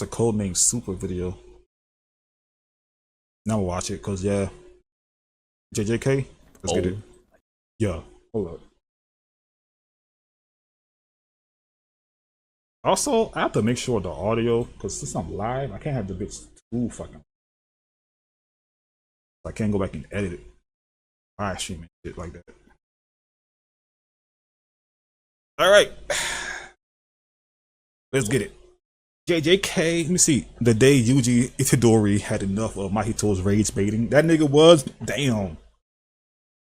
It's a Codenamesuper video. Now we'll watch it because yeah. JJK, let's get it. Yeah, hold up. Also, I have to make sure the audio, because since I'm live, I can't have the bits too fucking. I can't go back and edit it. I stream it like that. All right, let's get it. JJK, let me see. The day YUJI Itadori had enough of Mahito's rage baiting, that nigga was damn.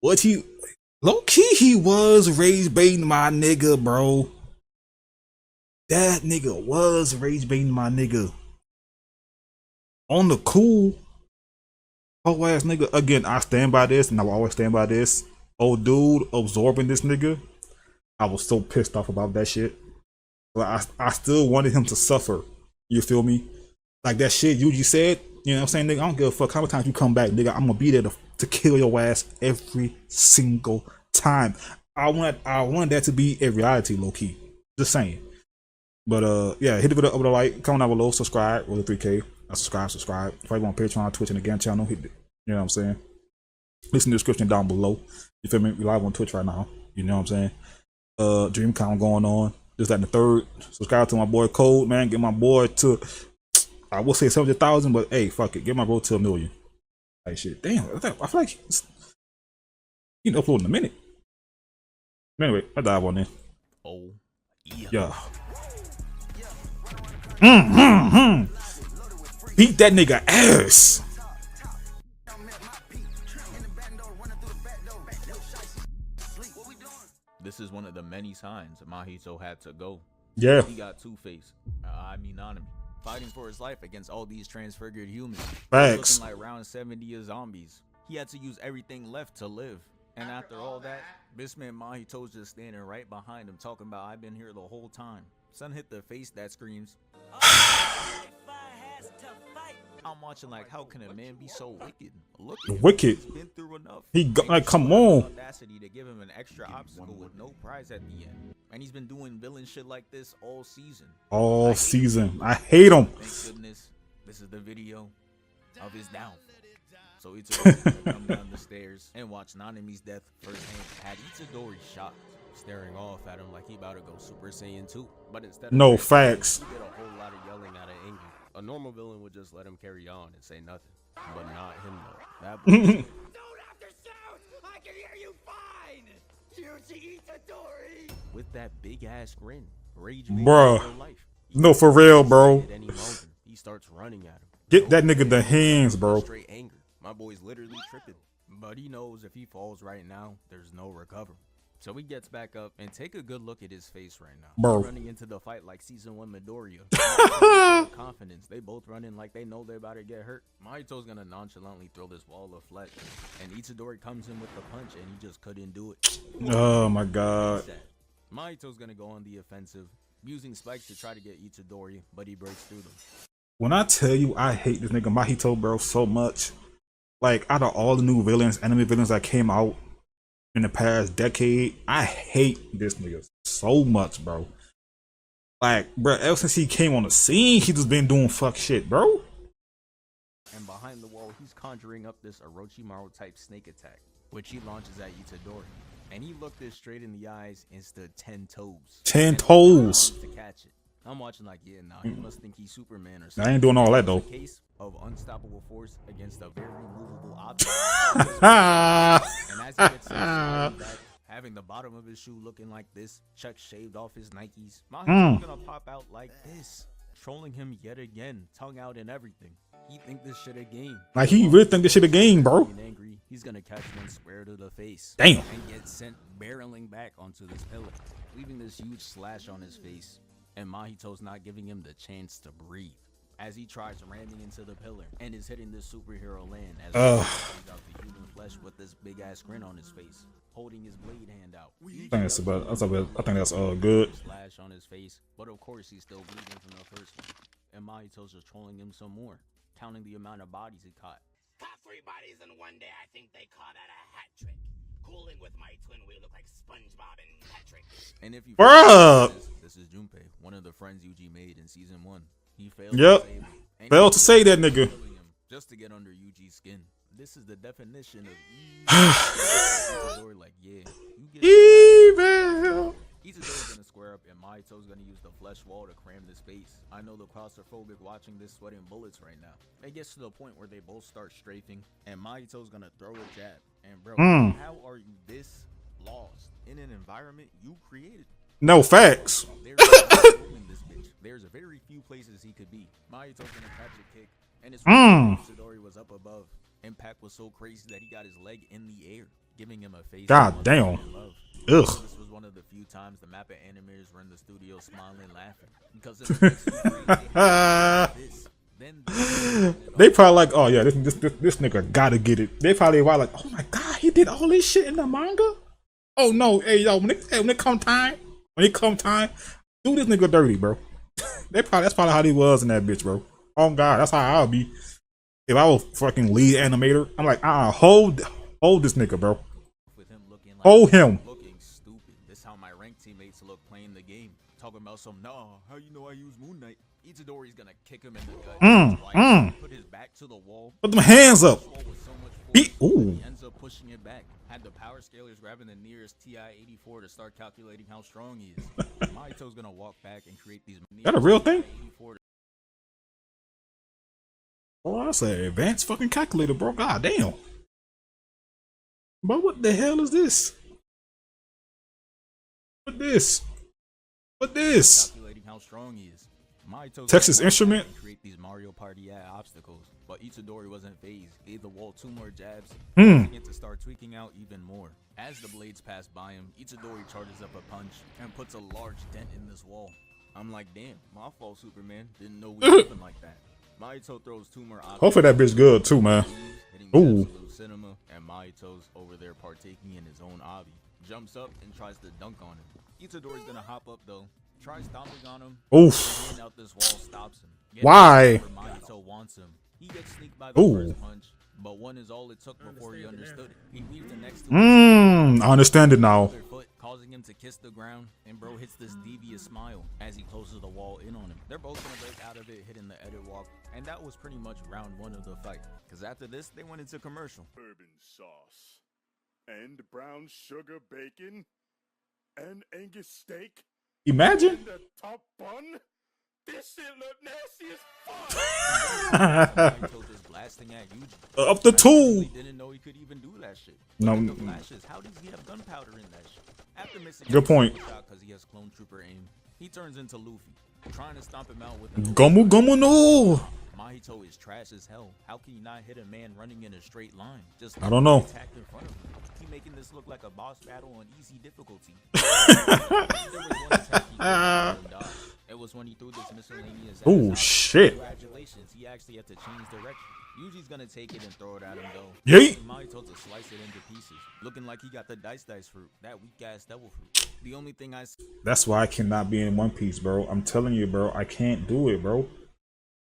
What he low key he was rage baiting my nigga, bro. That nigga was rage baiting my nigga. On the cool, whole ass nigga. Again, I stand by this, and I will always stand by this. Old dude absorbing this nigga. I was so pissed off about that shit. But I still wanted him to suffer. You feel me? Like that shit Yuji said. You know what I'm saying, nigga? I don't give a fuck how many times you come back, nigga. I'm gonna be there to kill your ass every single time. I want that to be a reality, low key. Just saying. But yeah, hit the video up with a like, comment down below, subscribe with the 3K. Subscribe. If you want Patreon, Twitch, and again channel, hit it. You know what I'm saying? Listen in the description down below. You feel me? We live on Twitch right now. You know what I'm saying? DreamCon going on. Just like the third. Subscribe to my boy Code, man. Get my boy to, I will say 70,000, but hey, fuck it. Get my bro to 1 million. Like shit. Damn, I feel like he can upload in a minute. Anyway, I dive on there. Oh, yeah. Beat that nigga ass. this is one of the many signs Mahito had to go. Yeah. He got two-faced. I mean, enemy. Fighting for his life against all these transfigured humans. Facts. Looking like round 70 of zombies. He had to use everything left to live. And after all that, this man Mahito's just standing right behind him talking about, I've been here the whole time. Son hit the face that screams. I'm watching like, how can a man be so wicked? Look at him. Wicked. He's been through enough. He got like, come on. Audacity to give him an extra obstacle with no prize at the end. And he's been doing villain shit like this all season. All season. I hate him. Thank goodness this is the video of his downfall. So Itadori come down the stairs and watch Nanami's death firsthand. Had Itadori shocked, staring off at him like he about to go Super Saiyan 2. But instead of no facts. He did a whole lot of yelling out of anger. A normal villain would just let him carry on and say nothing. But not him though. That boy Don't have to shout! I can hear you fine! YUJI Itadori! with that big ass grin. Rage Bruh. life. No, for real, bro. At any moment, he starts running at him. Get that nigga the hands, bro. Straight anger. My boy's literally tripping. But he knows if he falls right now, there's no recovery. So he gets back up and take a good look at his face right now. Bro. Running into the fight like season 1 Midoriya. Confidence. They both running like they know they're about to get hurt. Mahito's gonna nonchalantly throw this wall of flesh. And Itadori comes in with the punch and he just couldn't do it. Oh my god. Mahito's gonna go on the offensive, using spikes to try to get Itadori, but he breaks through them. When I tell you I hate this nigga Mahito, bro, so much. Like, out of all the new villains, anime villains that came out in the past decade, I hate this nigga so much, bro. Like, bro, ever since he came on the scene, he just been doing fuck shit, bro. And behind the wall, he's conjuring up this Orochimaru type snake attack, which he launches at Itadori. And he looked it straight in the eyes and stood 10 toes. 10 toes. To catch it. I'm watching like, yeah, nah, he must think he's Superman or something. I ain't doing all that though. Case of unstoppable force against a very movable object. And as he gets back, having the bottom of his shoe looking like this, Chuck shaved off his Nikes, Mahito's gonna pop out like this, trolling him yet again, tongue out and everything. He think this shit a game. Like, he really think this shit a game, bro. Angry, he's gonna catch one square to the face. Damn. And get sent barreling back onto this pillar, leaving this huge slash on his face. And Mahito's not giving him the chance to breathe as he tries ramming into the pillar and is hitting this superhero land as he comes out the human flesh with this big ass grin on his face, holding his blade hand out. I think that's good. Slash on his face, but of course he's still bleeding from the first one. And Mahito's just trolling him some more, counting the amount of bodies he caught. Caught 3 bodies in one day. I think they call that a hat trick. Cooling with my twin, we look like SpongeBob and Patrick. And if you Bruh! This is Junpei, one of the friends Yuji made in season 1. He failed Yep. to save him. And Failed he to say that nigga. killing him just to get under Yuji's skin. This is the definition of Itadori. Like, yeah, you get Evil. Itadori's gonna square up, and Mahito's gonna use the flesh wall to cram the space. I know the claustrophobic watching this sweating bullets right now. It gets to the point where they both start strafing, and Mahito's gonna throw a jab. And bro, how are you this lost in an environment you created? No facts. There's very few places he could be. Mahito's gonna catch a kick, and it's Itadori was up above. Impact was so crazy that he got his leg in the air, giving him a face. God damn. Love. Ugh. This was one of the few times the Mappa animators were in the studio smiling and laughing because They probably like, oh yeah, this nigga gotta get it. They probably were like, oh my god, he did all this shit in the manga. Oh no, hey yo, when it come time, do this nigga dirty, bro. That's probably how he was in that bitch, bro. Oh god, that's how I'll be if I was fucking lead animator. I'm like, hold this nigga, bro. With him looking like Hold him. Looking stupid. This how my ranked teammates look playing the game. Talking about some, nah, how you know I use Moon Knight? Itadori's gonna kick him in the gut. Put his back to the wall. Put them hands up. He ends up pushing it back. Had the power scalers grabbing the nearest TI-84 to start calculating how strong he is. Mahito's gonna walk back and create these. That a real thing? Oh, that's an advanced fucking calculator, bro. God damn. But what the hell is this? What this? Calculating how strong he is. Mahito's Texas Instrument? Create these Mario Party obstacles, but Itadori wasn't phased. Gave the wall 2 more jabs, and to start tweaking out even more. As the blades pass by him, Itadori charges up a punch and puts a large dent in this wall. I'm like, damn, my fault, Superman. Didn't know we were moving like that. Mahito throws 2 more obstacles. Hopefully that bitch good too, man. Ooh. Cinema, and Mahito's over there partaking in his own obby. Jumps up and tries to dunk on him. Itadori's gonna hop up though. Tries stomping on him. Oof. Out this wall stops him. Why? Mahito wants him. He gets sneaked by the first punch, but one is all it took before he understood it. He weaves the next two. I understand it now. Foot, causing him to kiss the ground, and bro hits this devious smile as he closes the wall in on him. They're both gonna break out of it, hitting the edit walk, and that was pretty much round 1 of the fight. Cause after this, they went into commercial. Bourbon sauce and brown sugar bacon and Angus steak. Imagine. And the top bun. This shit look nasty as fuck. Mahito just blasting at Yuji. Up the tool. Didn't know he could even do that shit. No. The flashes, how does he have gunpowder in that shit? After missing Good point. Because he has clone trooper aim, he turns into Luffy, trying to stomp him out with Gomu Gomu no. Mahito is trash as hell. How can you not hit a man running in a straight line? Just I don't know. Attack in front of him. He making this look like a boss battle on easy difficulty. It was when he threw this miscellaneous. Oh shit. Congratulations, he actually had to change direction. Yuji's gonna take it and throw it at him though. Yeet. Mahito to slice it into pieces, looking like he got the dice fruit, that weak ass devil fruit. The only thing I see. That's why I cannot be in One Piece, bro. I'm telling you, bro. I can't do it, bro.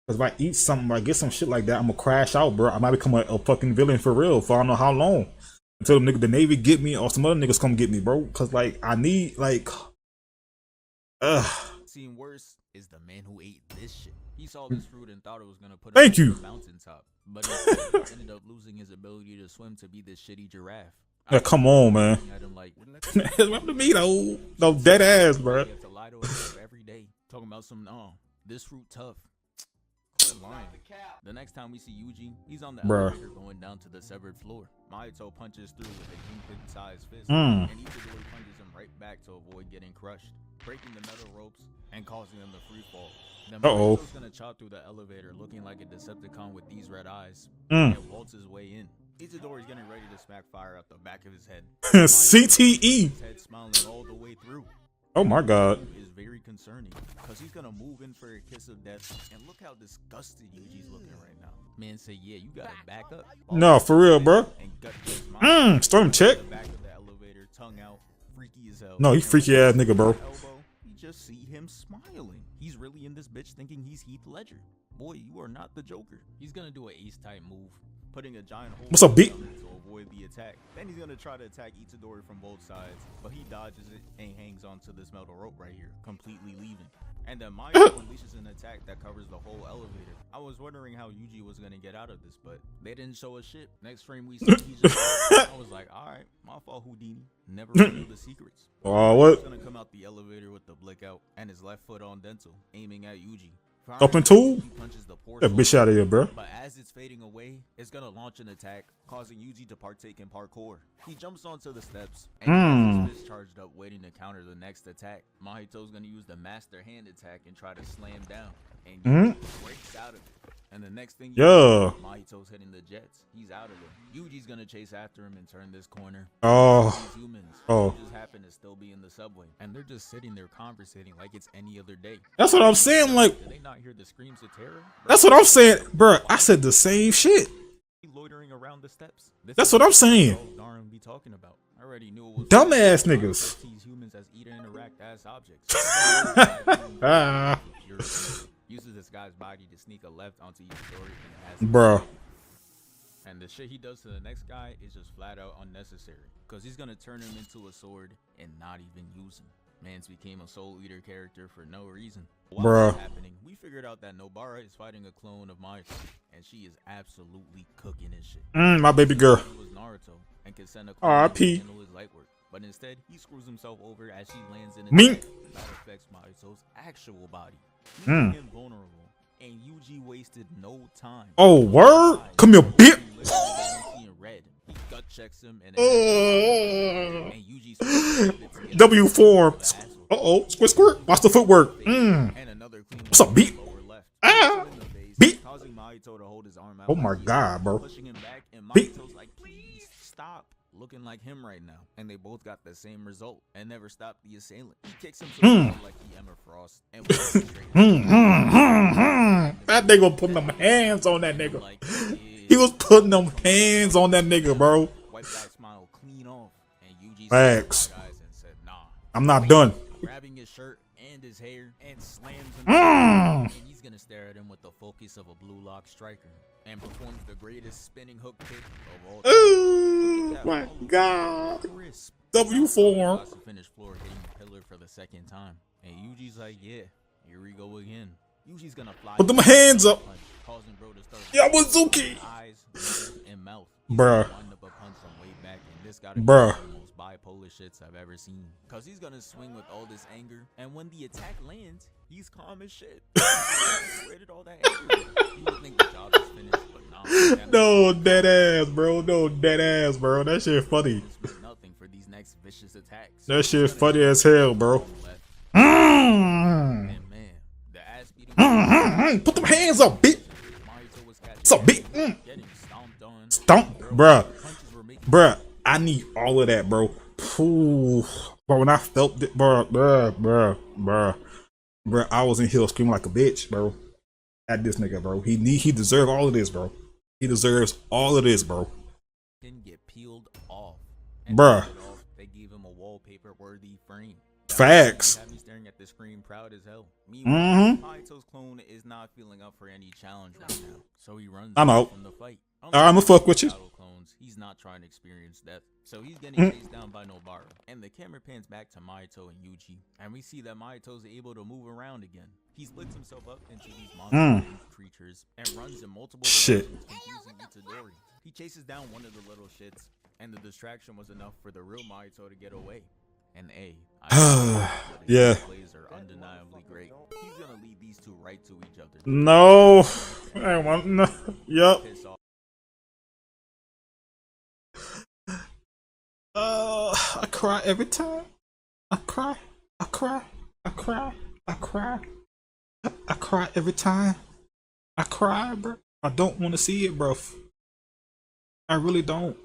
Cause if I eat something, I get some shit like that, I'm gonna crash out, bro. I might become a fucking villain for real for I don't know how long. Until the Navy get me or some other niggas come get me, bro. Cause like I need like Seeing worse is the man who ate this shit. He saw this fruit and thought it was gonna put Thank him you. on the mountaintop, but he ended up losing his ability to swim to be this shitty giraffe. Yeah, come on, man. At him like, Remember me though? No dead ass, bro. He has to lie to himself every day, talking about some this fruit tough. Lying. The next time we see Yuji, he's on the elevator going down to the severed floor. Mahito punches through with a kingpin-sized fist, and Itadori punches him right back to avoid getting crushed, breaking the metal ropes and causing them to free fall. Then Mahito's gonna chop through the elevator, looking like a Decepticon with these red eyes, and waltz his way in. Itadori's getting ready to smack fire out the back of his head. CTE. His head smiling all the way through. Oh my god. Is very concerning because he's gonna move in for a kiss of death, and look how disgusted Yuji's looking right now. Man say, yeah, you gotta back up. No, for real, bro. Storm check. Back of the elevator, tongue out, freaky as hell. No, he freaky ass nigga, bro. You just see him smiling. He's really in this bitch thinking he's Heath Ledger. Boy, you are not the Joker. He's gonna do an ace type move, putting a giant hole What's up, B? to avoid the attack. Then he's gonna try to attack Itadori from both sides, but he dodges it and hangs onto this metal rope right here, completely leaving. And then Mahito unleashes an attack that covers the whole elevator. I was wondering how Yuji was gonna get out of this, but they didn't show a shit. Next frame we see he's just I was like, alright, my fault Houdini. Never revealed the secrets. Oh, what? He's gonna come out the elevator with the blick out and his left foot on dental, aiming at Yuji. Up and two? He punches the That bitch out of here, bro. But as it's fading away, it's gonna launch an attack, causing Yuji to partake in parkour. He jumps onto the steps and has his fist charged up, waiting to counter the next attack. Mahito's gonna use the master hand attack and try to slam down, and Yuji breaks out of it. And the next thing you know, Mahito's hitting the jets. He's out of there. Yuji's gonna chase after him and turn this corner. Oh. These humans just happen to still be in the subway, and they're just sitting there conversating like it's any other day. That's what I'm saying. Like, did they not hear the screams of terror? That's what I'm saying, bro. I said the same shit. Loitering around the steps. That's what I'm saying. Darn be talking about. I already knew it was dumbass niggas. These humans as eat and interact as objects. Uses this guy's body to sneak a left onto Itadori, bruh. And the shit he does to the next guy is just flat out unnecessary, because he's gonna turn him into a sword and not even use him. Man's became a soul eater character for no reason. While that's happening, we figured out that Nobara is fighting a clone of Mahito, and she is absolutely cooking his shit. My baby girl. He was Naruto and could send a clone R.I.P. to handle his light work, but instead he screws himself over as she lands in a attack that affects Mahito's actual body, making him vulnerable. And Yuji wasted no time. Oh, word? Come here, bitch. Red. He gut checks him and Yuji W form. Squirt, squirt. Watch the footwork. And another clean What's up, beat? Beat. Causing Mahito to hold his arm out. Oh my god, bro. Pushing him back, and Beat. Mahito's like, please stop. Looking like him right now, and they both got the same result and never stopped the assailant. He kicks him to the ground like he Emma Frost and that nigga putting them hands on that nigga. He was putting them hands on that nigga, bro. Wipe that smile clean off, and Yuji Facts. and said, nah. I'm not done. Grabbing his shirt and his hair and slams him and he's gonna stare at him with the focus of a blue lock striker and performs the greatest spinning hook kick of all time. Oh my god. Crisp. W form. To finish floor hitting the pillar for the second time, and Yuji's like, yeah, here we go again. Yuji's gonna fly. Put them hands up. Causing bro to start Yawazuki. eyes, nose, and mouth. Bruh. Wind up a punch from way back, and this gotta be Bruh. one of the most bipolar shits I've ever seen. Cause he's gonna swing with all this anger, and when the attack lands, he's calm as shit. Where did all that anger go? You would think the job is finished, but nah. No, dead ass, bro. No, dead ass, bro. That shit funny. Nothing for these next vicious attacks. That shit funny as hell, bro. And man, the ass beating. Put them hands up, bitch. What's up, bitch? Getting stomped on. Stomp, bruh. Punches were making Bruh, I need all of that, bro. Ooh. Bro, when I felt it, bruh, I was in here screaming like a bitch, bro. At this nigga, bro. He deserves all of this, bro. He deserves all of this, bro. didn't get peeled off. And Bruh. they gave him a wallpaper-worthy frame. Facts. Had me staring at the screen, proud as hell. Meanwhile, Mahito's clone is not feeling up for any challenge right now, so he runs I'm out. from the fight. I'ma fuck with you. Clones, he's not trying to experience death, so he's getting chased down by Nobara. And the camera pans back to Mahito and Yuji, and we see that Mahito's able to move around again. He splits himself up into these monster creatures and runs in multiple directions, confusing Itadori. He chases down one of the little shits, and the distraction was enough for the real Mahito to get away. And yeah. plays are undeniably great. He's gonna lead these two right to each other. No. I want no. Yup. Piss off. I cry every time. I cry every time. I cry, bro. I don't want to see it, bro. I really don't.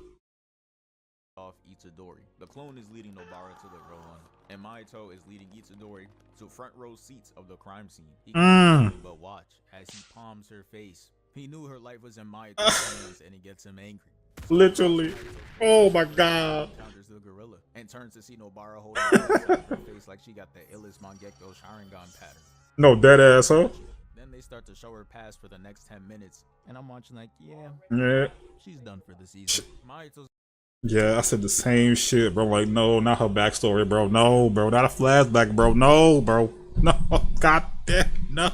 Off Itadori. The clone is leading Nobara to the real one, and Mahito is leading Itadori to front row seats of the crime scene. He can't do but watch as he palms her face. He knew her life was in Mahito's hands, and it gets him angry. Literally. Oh my god. Counters the gorilla and turns to see Nobara holding her face like she got the illest Mangekyo Sharingan pattern. No, dead ass, huh? Then they start to show her pass for the next 10 minutes, and I'm watching like, yeah, Yeah. she's done for the season. Mahito's Yeah, I said the same shit, bro. Like, no, not her backstory, bro. No, bro, not a flashback, bro. No, bro. No, god damn, no.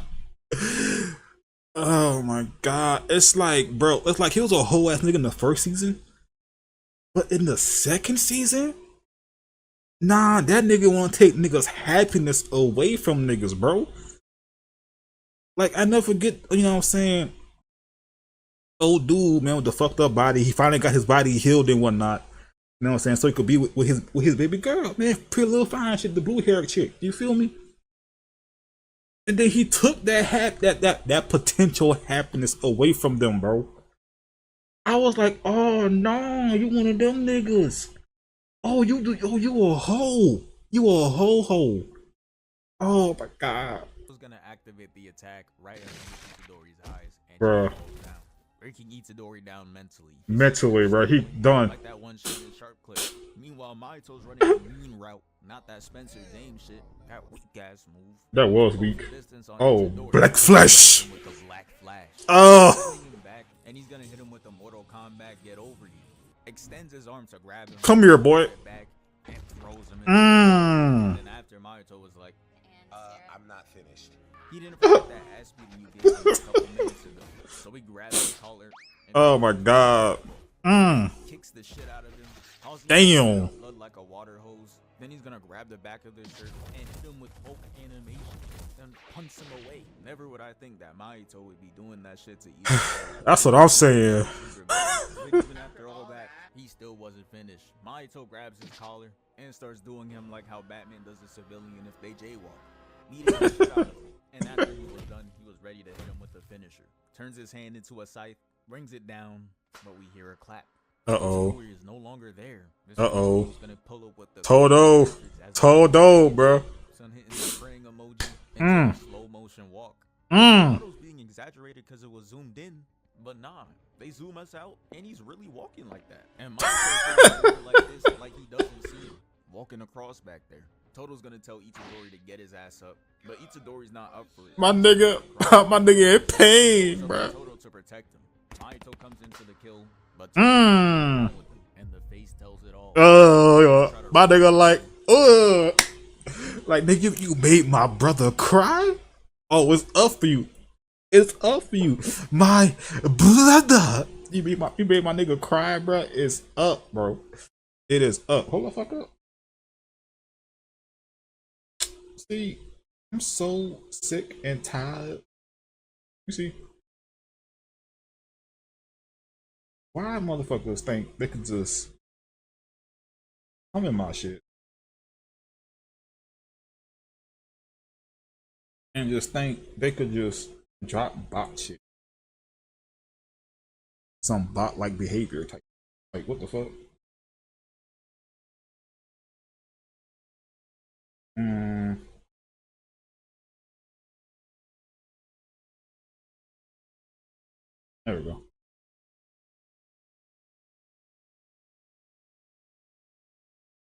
Oh my god. It's like, bro, it's like he was a whole ass nigga in the first season. But in the second season? Nah, that nigga wanna take niggas' happiness away from niggas, bro. Like, I never forget, you know what I'm saying? Old dude, man, with the fucked up body. He finally got his body healed and whatnot. You know what I'm saying? So he could be with his baby girl, man. Pretty little fine shit, the blue haired chick. You feel me? And then he took that potential happiness away from them, bro. I was like, oh no, you one of them niggas. Oh, you a hoe. You a hoe. Oh my god. Was gonna activate the attack right underneath Itadori's eyes and Bruh. down, breaking Itadori down mentally. Mentally, bro, he done. Like that one shot in sharp clip. Meanwhile, Mahito's running a mean route, not that Spencer Dame shit. That weak ass move. That was weak. Distance on Oh, Itadori. black flesh. With the black flash. Oh. Bringing him back, and he's gonna hit him with the Mortal Kombat get over you. Extends his arm to grab him. Come here, boy. Back and throws him. Mm. And after Mahito was like, I'm not finished. he didn't forget that ass beating you gave him a couple minutes ago. So he grabs his collar. And Oh my god. Mm. kicks the shit out of him. Damn. Blood like a water hose. Then he's gonna grab the back of his shirt and hit him with Hulk animation. Then punch him away. Never would I think that Mahito would be doing that shit to you. That's what I'm saying. But even after all that, he still wasn't finished. Mahito grabs his collar and starts doing him like how Batman does a civilian if they jaywalk. Beating the shit out of him. And after he was done, he was ready to hit him with the finisher. Turns his hand into a scythe, brings it down, but we hear a clap. Uh-oh. Itadori is no longer there. Uh-oh. Gonna pull up with the Todo, bro. Son hitting the praying emoji and slow motion walk. Mm. It was being exaggerated because it was zoomed in, but nah, they zoom us out and he's really walking like that. And my like this, like he doesn't see him walking across back there. Toto's gonna tell Itadori to get his ass up, but Itadori's not up for it. My nigga in pain, bro. Toto to protect him. Mahito comes into the kill, but Mm. and the face tells it all. My nigga like nigga, you made my brother cry. Oh, it's up for you. It's up for you, my brother. You made my nigga cry, bro. It's up, bro. It is up. Hold the fuck up. See, I'm so sick and tired. You see, why motherfuckers think they could just come in my shit and just think they could just drop bot shit, some bot like behavior type. Like what the fuck? There we go.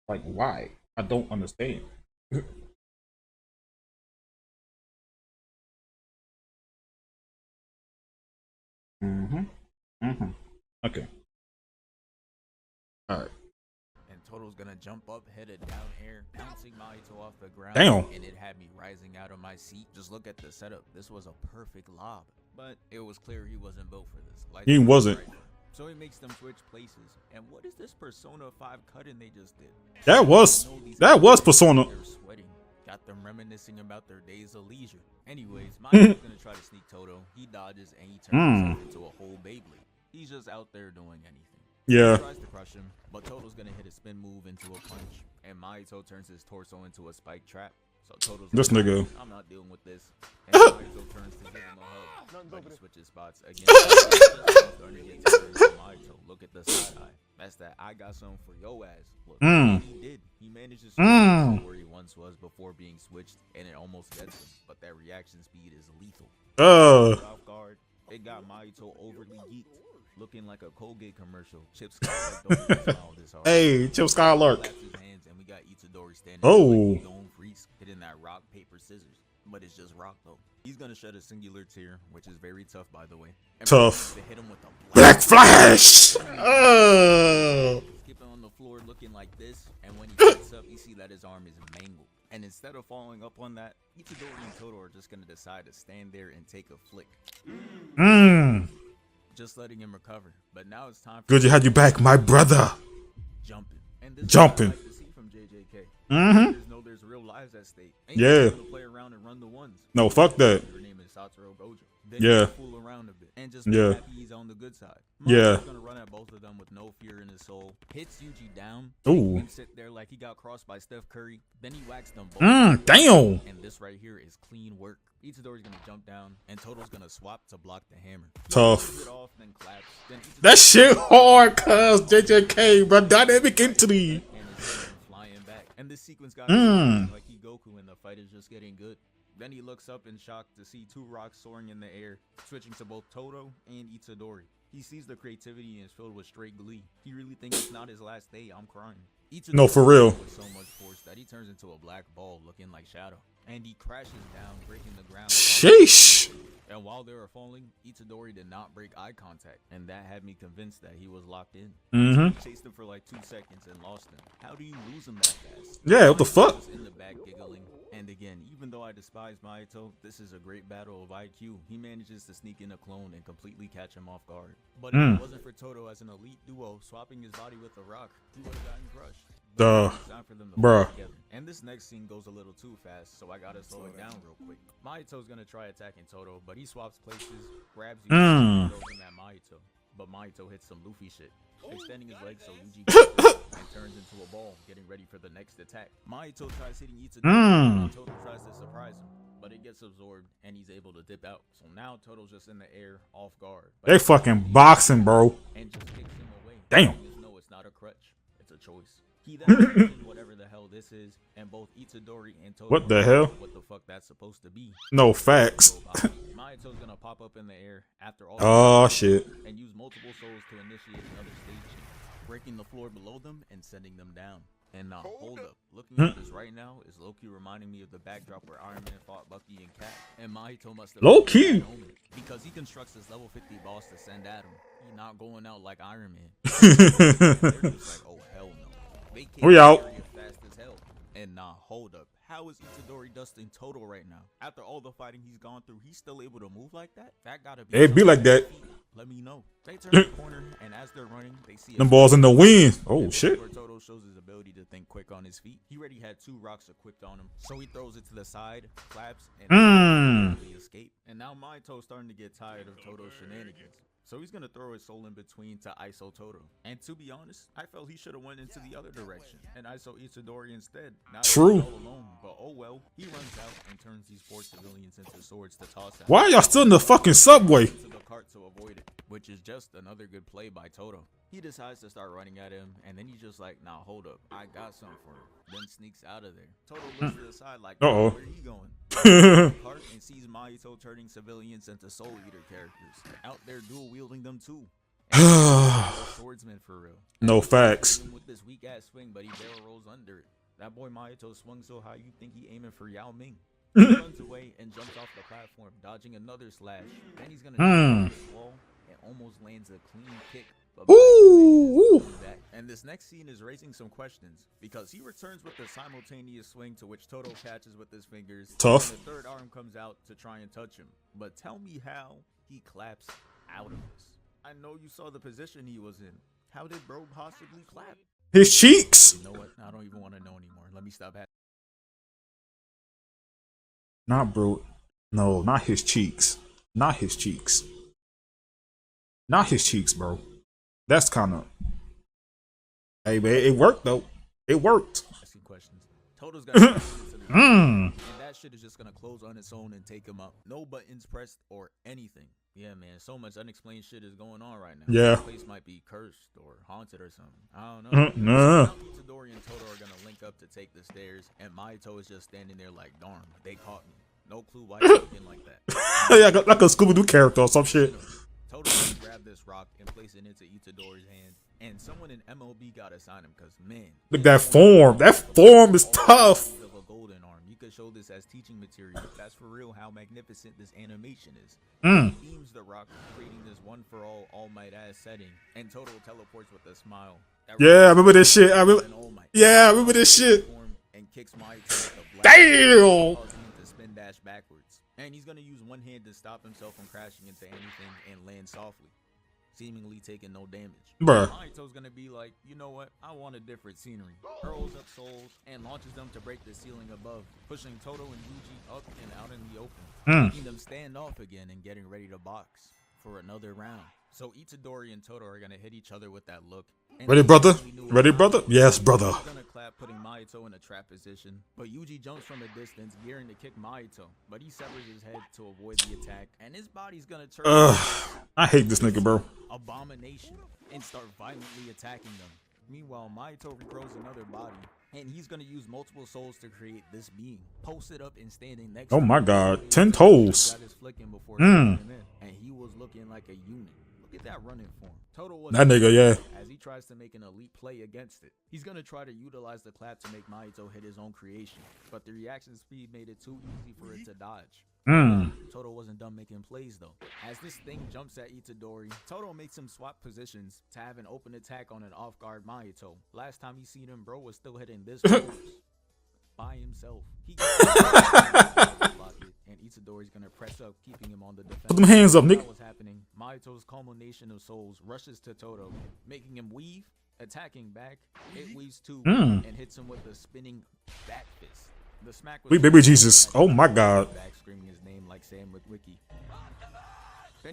Like why? I don't understand. Okay. All right. And Toto's gonna jump up, headed down air, bouncing Mahito off the ground. Damn. And it had me rising out of my seat. Just look at the setup. This was a perfect lob. But it was clear he wasn't built for this. Like He wasn't. So he makes them switch places. And what is this Persona 5 cut-in they just did? That was Persona. They're sweating. Got them reminiscing about their days of leisure. Anyways, Mahito's gonna try to sneak Toto. He dodges and he turns himself into a whole Beyblade. He's just out there doing anything. Yeah. He tries to crush him, but Toto's gonna hit a spin move into a punch, and Mahito turns his torso into a spike trap. So Toto's This like, nigga. I'm not dealing with this. And Mahito turns to give him a hug, but he switches spots again. Starting to get tired of Mahito. Look at the side eye. That's that I got something for your ass. Look, and he did. He managed to switch where he once was before being switched, and it almost gets him. But that reaction speed is lethal. Off guard, it got Mahito overly geeked, looking like a Colgate commercial. Chip Skylark don't smile this hard. Hey, Chip Skylark. Claps his hands, and we got Itadori standing Oh. going freeze, hitting that rock, paper, scissors. But it's just rock though. He's gonna shed a singular tear, which is very tough, by the way. And Tough. to hit him with a Black Flash. Skipping floor looking like this, and when he gets up, you see that his arm is mangled. And instead of following up on that, Itadori and Todo are just gonna decide to stand there and take a flick. Just letting him recover. But now it's time for Good to have you back, my brother. jumping. And this Jumping. is what I like to see from JJK. There's real lives at stake. Ain't Yeah. just gonna play around and run the ones. No, fuck that. Her name is Satoru Gojo. Then Yeah. he'll fool around a bit and just be Yeah. happy he's on the good side. Yeah. He's gonna run at both of them with no fear in his soul. Hits Yuji down. Ooh. And sit there like he got crossed by Steph Curry. Then he whacks them both. Damn. And this right here is clean work. Itadori's gonna jump down, and Toto's gonna swap to block the hammer. He Tough. pushes it off, then claps. Then Itadori That shit hard, cuz JJK, bro. Dynamic entity. and is flying back. And this sequence got like he Goku, and the fight is just getting good. Then he looks up in shock to see two rocks soaring in the air, switching to both Todo and Itadori. He sees the creativity and is filled with straight glee. He really thinks it's not his last day. I'm crying. Itadori No, for real. with so much force that he turns into a black ball looking like Shadow. And he crashes down, breaking the ground. Sheesh. And while they were falling, Itadori did not break eye contact, and that had me convinced that he was locked in. He chased him for like 2 seconds and lost him. How do you lose him that fast? Yeah, what the fuck? Was in the back giggling. And again, even though I despise Mahito, this is a great battle of IQ. He manages to sneak in a clone and completely catch him off guard. But if it wasn't for Todo as an elite duo swapping his body with the rock, he would have gotten crushed. Duh. It's time for them to Bruh. work together. And this next scene goes a little too fast, so I gotta slow it down real quick. Mahito's gonna try attacking Todo, but he swaps places, grabs Yuji, and throws him at Mahito. But Mahito hits some Luffy shit, extending his legs so Yuji gets up and turns into a ball, getting ready for the next attack. Mahito tries hitting Itadori, and Todo tries to surprise him, but it gets absorbed, and he's able to dip out. So now Todo's just in the air, off guard. But They fucking boxing, bro. and just kicks him away. Damn. You just know it's not a crutch, it's a choice. He then mentioned whatever the hell this is, and both Itadori and Todo What the hell? what the fuck that's supposed to be. No facts. Mahito's gonna pop up in the air after all Oh shit. and use multiple souls to initiate another stage change, breaking the floor below them and sending them down. And now, hold up. Looking at this right now is low-key reminding me of the backdrop where Iron Man fought Bucky and Cap. And Mahito must have Low-key? been that moment, because he constructs his level 50 boss to send at him. He's not going out like Iron Man. They're just like, oh hell no. They can't We out. carry it fast as hell. And nah, hold up. How is Itadori dusting Todo right now? After all the fighting he's gone through, he's still able to move like that? That gotta be. It be like that. Let me know. They turn the corner, and as they're running, they see Them balls in the wind. Oh and shit. Where Todo shows his ability to think quick on his feet. He already had 2 rocks equipped on him, so he throws it to the side, claps, and they escape. And now Mahito's starting to get tired of Todo's shenanigans. So he's gonna throw his soul in between to ISO Todo. And to be honest, I felt he should have went into the other direction and ISO Itadori instead. Now that True. he's all alone, but oh well. He runs out and turns these 4 civilians into swords to toss at Why are y'all still in the fucking subway? to the cart to avoid it, which is just another good play by Todo. He decides to start running at him, and then he's just like, nah, hold up, I got something for him. Then sneaks out of there. Todo looks to the side like, Uh-oh. where he going? Cart and sees Mahito turning civilians into Soul Eater characters. Out there dual wielding them too. And swordsman for real. No facts. Him with this weak ass swing, but he barrel rolls under it. That boy Mahito swung so high you think he aiming for Yao Ming. He runs away and jumps off the platform, dodging another slash. Then he's gonna jump off this wall and almost lands a clean kick. But Ooh. back. And this next scene is raising some questions because he returns with a simultaneous swing to which Todo catches with his fingers. Tough. And the third arm comes out to try and touch him. But tell me how he claps out of this. I know you saw the position he was in. How did bro possibly clap? His cheeks. You know what? I don't even want to know anymore. Let me stop. Not bro. No, not his cheeks. Not his cheeks. Not his cheeks, bro. That's kind of. Hey, man, it worked though. It worked. Asking questions. Toto's got and that shit is just gonna close on its own and take him up. No buttons pressed or anything. Yeah, man, so much unexplained shit is going on right now. Yeah. This place might be cursed or haunted or something. I don't know. Nah. Now Itadori and Todo are gonna link up to take the stairs, and Mahito is just standing there like, darn, they caught me. No clue why he's looking like that. Yeah, like a Scooby Doo character or some shit. Todo can grab this rock and place it into Itadori's hand, and someone in MLB gotta sign him, cause man, Look at that form. That form is tough. of a golden arm. You could show this as teaching material. That's for real how magnificent this animation is. He beams the rock, creating this one for all All Might ass setting, and Todo teleports with a smile. Yeah, I remember this shit. Yeah, I remember this shit. And kicks Mahito with a black Damn. causing him to spin dash backwards. And he's gonna use one hand to stop himself from crashing into anything and land softly, seemingly taking no damage. Bruh. Mahito's gonna be like, you know what? I want a different scenery. Hurls up souls and launches them to break the ceiling above, pushing Todo and Yuji up and out in the open, making them stand off again and getting ready to box for another round. So Itadori and Todo are gonna hit each other with that look. And Ready, brother? Ready, brother? Yes, brother. he's gonna clap, putting Mahito in a trap position, but Yuji jumps from a distance, gearing to kick Mahito, but he severs his head to avoid the attack, and his body's gonna turn I hate this nigga, bro. abomination and start violently attacking them. Meanwhile, Mahito regrows another body, and he's gonna use multiple souls to create this being, posted up and standing next Oh to my him. god. 10 toes. Got his flicking before kicking him in, and he was looking like a unit. Look at that running form. Todo was That nigga, yeah. as he tries to make an elite play against it. He's gonna try to utilize the clap to make Mahito hit his own creation, but the reaction speed made it too easy for it to dodge. Todo wasn't done making plays though. As this thing jumps at Itadori, Todo makes him swap positions to have an open attack on an off-guard Mahito. Last time he seen him, bro was still hitting this close by himself. He block it, and Itadori's gonna press up, keeping him on the defense. Put them hands up, While nigga. that was happening, Mahito's culmination of souls rushes to Todo, making him weave, attacking back. It weaves too, and hits him with a spinning back fist. The smack was Sweet baby Jesus. Oh my god. back, screaming his name like Sam with Wiki.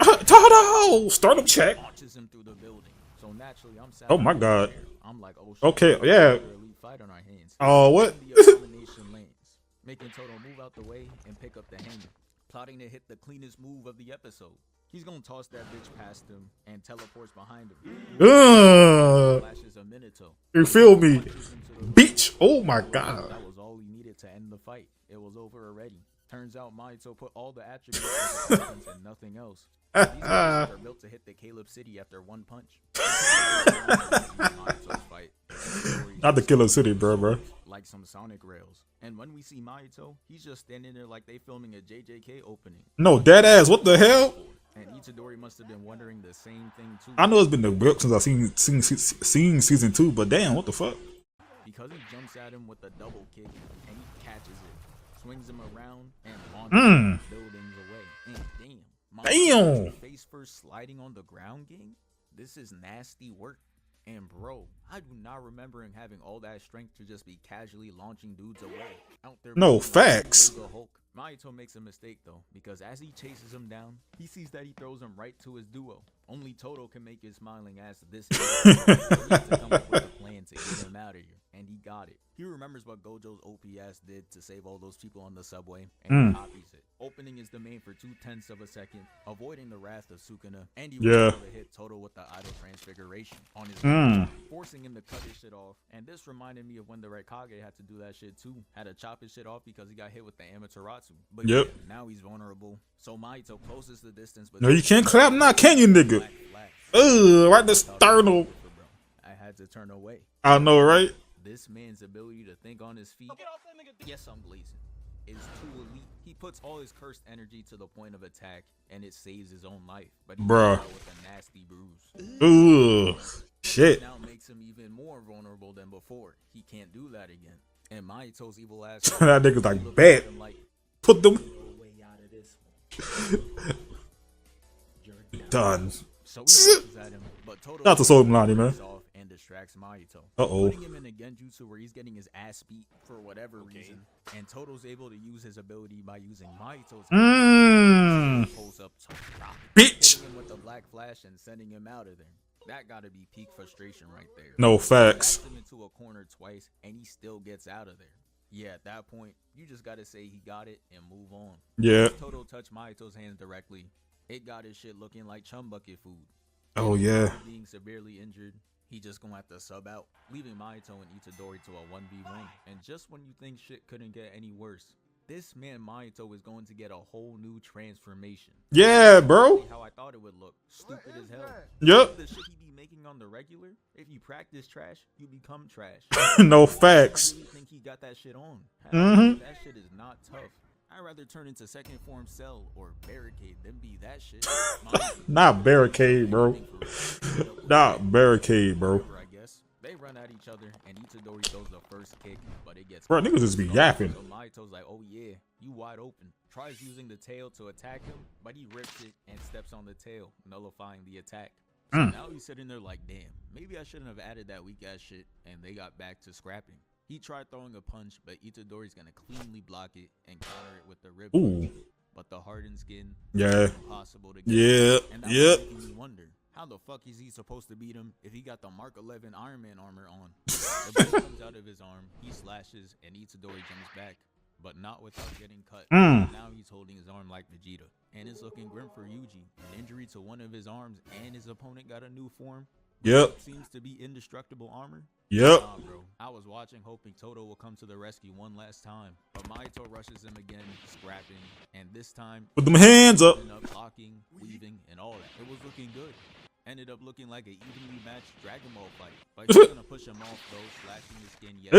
Todo! Startup check. Launches him through the building. So naturally, I'm sad. Oh my god. I'm like, oh shit. Okay, yeah. Elite fight on our hands. Oh, what? The abomination lands, making Todo move out the way and pick up the hanger, plotting to hit the cleanest move of the episode. He's gonna toss that bitch past him and teleports behind him. Flashes a Minato. You feel me? Punches him to the Beach. Oh my god. That was all he needed to end the fight. It was over already. Turns out Mahito put all the attributes into weapons and nothing else. These guys are built to hit the Caleb City after one punch. Mahito's fight. Not the Killer City, bro. Like some Sonic rails. And when we see Mahito, he's just standing there like they filming a JJK opening. No, dead ass. What the hell? And Itadori must have been wondering the same thing too. I know it's been the whip since I've seen season 2, but damn, what the fuck? Because he jumps at him with a double kick and he catches it, swings him around and launches buildings away. And Damn. Face first sliding on the ground, gang. This is nasty work. And bro, I do not remember him having all that strength to just be casually launching dudes away. Out there, No, facts. the Hulk. Mahito makes a mistake though, because as he chases him down, he sees that he throws him right to his duo. Only Todo can make his smiling ass this. So he has to come up with a plan to get him out of here, and he got it. He remembers what Gojo's OPS did to save all those people on the subway, and he copies it. Opening is the main for 0.2 of a second, avoiding the wrath of Sukuna, and he was able to hit Todo with the idle transfiguration on his way, forcing him to cut his shit off. And this reminded me of when the Raikage had to do that shit too. Had to chop his shit off because he got hit with the Amaterasu. But Yep. yeah, now he's vulnerable. So Mahito closes the distance. No, you can't clap now, can you, nigga? Black flash. Right the sternal. I had to turn away. I know, right? This man's ability to think on his feet, yes, I'm glazing, is too elite. He puts all his cursed energy to the point of attack, and it saves his own life. But he Bruh. comes out with a nasty bruise. Ooh. Shit. Now makes him even more vulnerable than before. He can't do that again. And Mahito's evil ass. That nigga's like, looks bet. at him like, Put them. "No way out of this one." You're Done. So he rushes at him, but Todo Not the Soul Blondie, man. off and distracts Mahito. Uh-oh. Putting him in a genjutsu where he's getting his ass beat for whatever reason. And Toto's able to use his ability by using Mahito's pulls up to drop, Bitch. hitting him with the black flash and sending him out of there. That gotta be peak frustration right there. No facts. Backs him into a corner twice and he still gets out of there. Yeah, at that point, you just gotta say he got it and move on. Yeah. Toto touched Mahito's hands directly. It got his shit looking like chum bucket food. Oh, yeah. Being severely injured, he just gonna have to sub out, leaving Mahito and Itadori to a 1v1. And just when you think shit couldn't get any worse, this man Mahito is going to get a whole new transformation. Yeah, bro. Exactly how I thought it would look. Stupid as hell. Yep. The shit he be making on the regular, if you practice trash, you become trash. No I facts. really think he got that shit on. Mhm. That shit is not tough. I'd rather turn into second form cell or barricade than be that shit. Not barricade, bro. Not barricade, bro. I guess. They each other, and Itadori throws the first kick, but it gets Bro, niggas just be yapping. So Mahito's like, oh yeah, you wide open. Tries using the tail to attack him, but he rips it and steps on the tail, nullifying the attack. So now he's sitting there like, damn, maybe I shouldn't have added that weak ass shit, and they got back to scrapping. He tried throwing a punch, but Itadori's gonna cleanly block it and counter it with the rib punch. But the hardened skin, impossible to get. And that was making me wonder, how the fuck is he supposed to beat him if he got the Mark 11 Iron Man armor on? The blade comes out of his arm, he slashes, and Itadori jumps back, but not without getting cut. Now he's holding his arm like Vegeta, and it's looking grim for Yuji. An injury to one of his arms, and his opponent got a new form. Yep. Seems to be indestructible armor. Yep. Nah, bro. I was watching, hoping Toto will come to the rescue one last time, but Mahito rushes him again, scrapping, and this time Put them hands up. blocking, weaving, and all that. It was looking good. Ended up looking like an evenly matched Dragon Ball fight, but he's gonna push him off though, slashing his skin yet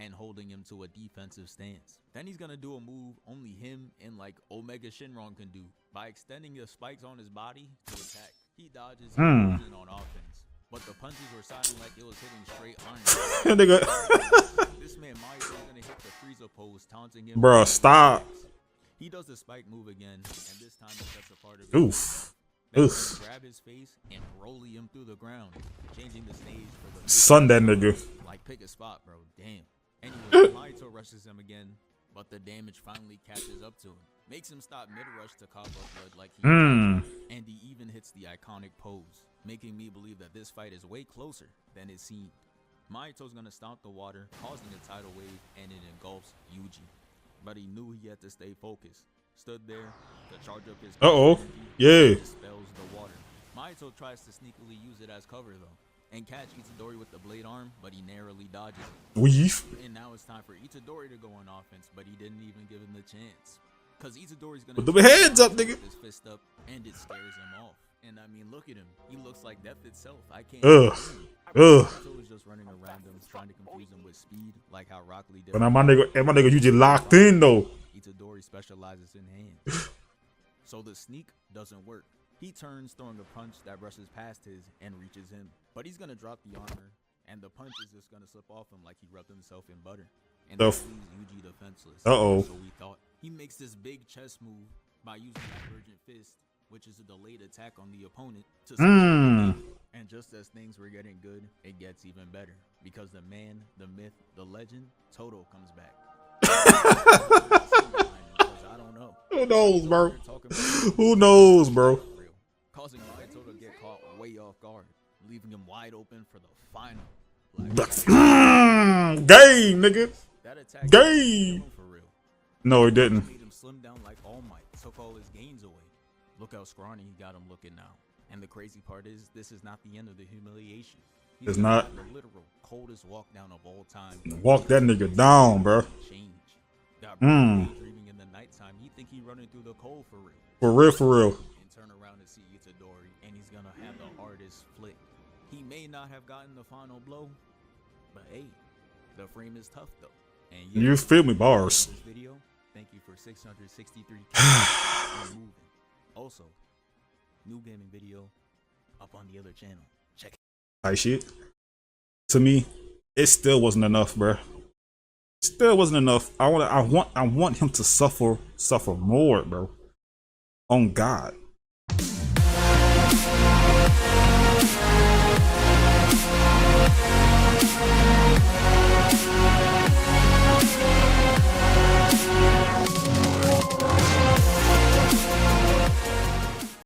and holding him to a defensive stance. Then he's gonna do a move only him and like Omega Shenron can do by extending the spikes on his body to attack. He dodges and moves in on offense, but the punches were sounding like it was hitting straight iron. This man Mahito is gonna hit the Frieza pose, taunting him. Bro, stop. He does the spike move again, and this time he sets a part of his Oof. Oof. grab his face and rolly him through the ground, changing the stage for the Son that nigga. like pick a spot, bro. Damn. Anyway, Mahito rushes him again, but the damage finally catches up to him, makes him stop mid-rush to cough up blood like he and he even hits the iconic pose, making me believe that this fight is way closer than it seemed. Mahito's gonna stomp the water, causing a tidal wave, and it engulfs Yuji. But he knew he had to stay focused. Stood there to charge up his Yeah. dispels the water. Mahito tries to sneakily use it as cover though, and catch Itadori with the blade arm, but he narrowly dodges it. Weave. And now it's time for Itadori to go on offense, but he didn't even give him the chance. Cause Itadori's gonna Put them hands up, nigga. his fist up, and it scares him off. And I mean, look at him. He looks like death itself. I can't. Mahito was just running around him, trying to confuse him with speed, like how Rock Lee did. But now my nigga Yuji locked in though. Itadori specializes in hands. So the sneak doesn't work. He turns, throwing a punch that brushes past his and reaches him. But he's gonna drop the armor, and the punch is just gonna slip off him like he rubbed himself in butter. And that leaves Yuji defenseless. So we thought. He makes this big chest move by using Divergent Fist, which is a delayed attack on the opponent, to and just as things were getting good, it gets even better. Because the man, the myth, the legend, Toto comes back. I don't know. Who knows, bro? Who knows, bro? Causing Mahito to get caught way off guard, leaving him wide open for the final. Game, nigga. That attack Game. for real. No, it didn't. Made him slim down like All Might, took all his gains away. Look how scrawny he got him looking now. And the crazy part is, this is not the end of the humiliation. He's It's not. The literal coldest walk down of all time. Walk that nigga down, bro. Change. Got dreaming in the nighttime. He think he running through the cold for real. For real, for real. And turn around and see Itadori, and he's gonna have the hardest flick. He may not have gotten the final blow, but hey, the frame is tough though. And You feel me, bars. this video, thank you for 663 and moving. Also, new gaming video up on the other channel. Check it. Type shit. To me, it still wasn't enough, bro. Still wasn't enough. I want him to suffer more, bro. On God.